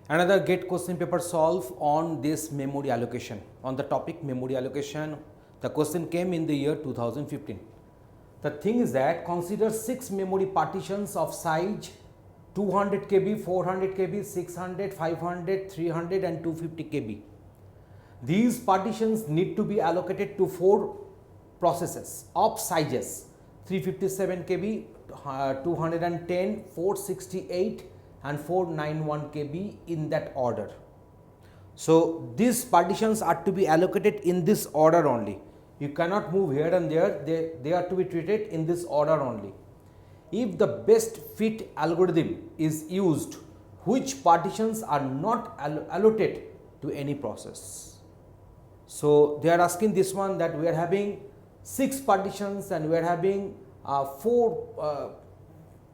Another GATE question paper solved on this memory allocation. On the topic memory allocation, the question came in the year 2015. The thing is that consider 6 memory partitions of size 200 KB, 400 KB, 600, 500, 300 and 250 KB. These partitions need to be allocated to 4 processes of sizes 357 KB, 210, 468 and 491 KB in that order. So these partitions are to be allocated in this order only. You cannot move here and there, they are to be treated in this order only. If the best fit algorithm is used, which partitions are not allotted to any process? So they are asking this one, that we are having 6 partitions and we are having 4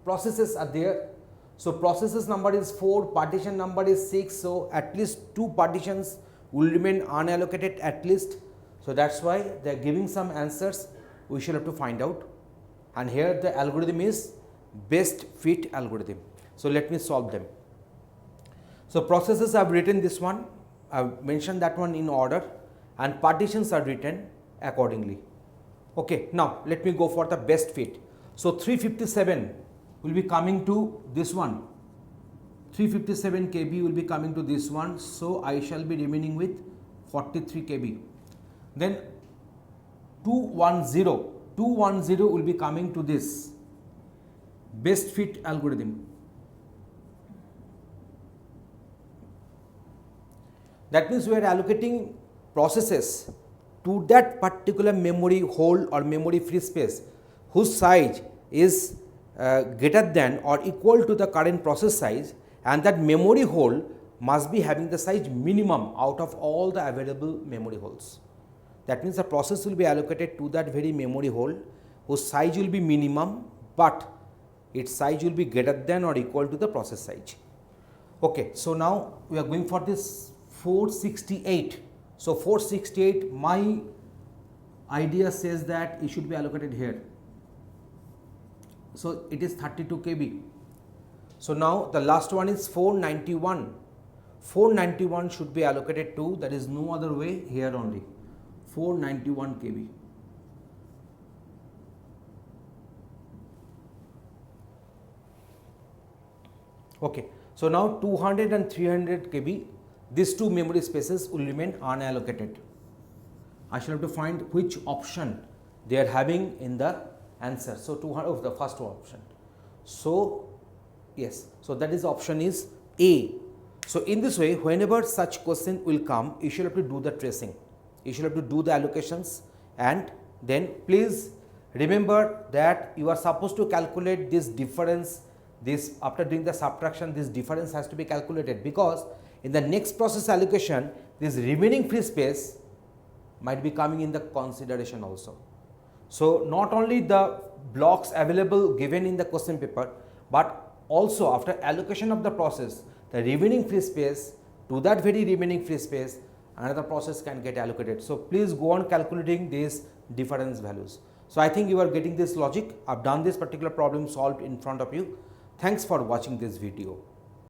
processes are there. So processes number is 4, partition number is 6, so at least 2 partitions will remain unallocated at least. So that's why they are giving some answers, we shall have to find out. And here the algorithm is best fit algorithm. So let me solve them. So processes I have written this one, I have mentioned that one in order, and partitions are written accordingly. Okay, now let me go for the best fit. So 357 will be coming to this one, 357 KB will be coming to this one, so I shall be remaining with 43 KB. Then 210 will be coming to this best fit algorithm. That means we are allocating processes to that particular memory hole or memory free space whose size is greater than or equal to the current process size, and that memory hole must be having the size minimum out of all the available memory holes. That means the process will be allocated to that very memory hole whose size will be minimum, but its size will be greater than or equal to the process size. Okay, so now we are going for this 468. So 468, my idea says that it should be allocated here. So it is 32 KB. So now the last one is 491. 491 should be allocated to, there is no other way, here only, 491 KB. Okay, so now 200 and 300 KB, these 2 memory spaces will remain unallocated. I shall have to find which option they are having in the answer. So 200 of the first option. So yes, so that is option is A. So in this way, whenever such question will come, you shall have to do the tracing. You shall have to do the allocations, and then please remember that you are supposed to calculate this difference. This, after doing the subtraction, this difference has to be calculated, because in the next process allocation, this remaining free space might be coming in the consideration also. So not only the blocks available given in the question paper, but also after allocation of the process, the remaining free space, to that very remaining free space, another process can get allocated. So please go on calculating these difference values. So I think you are getting this logic. I have done this particular problem solved in front of you. Thanks for watching this video.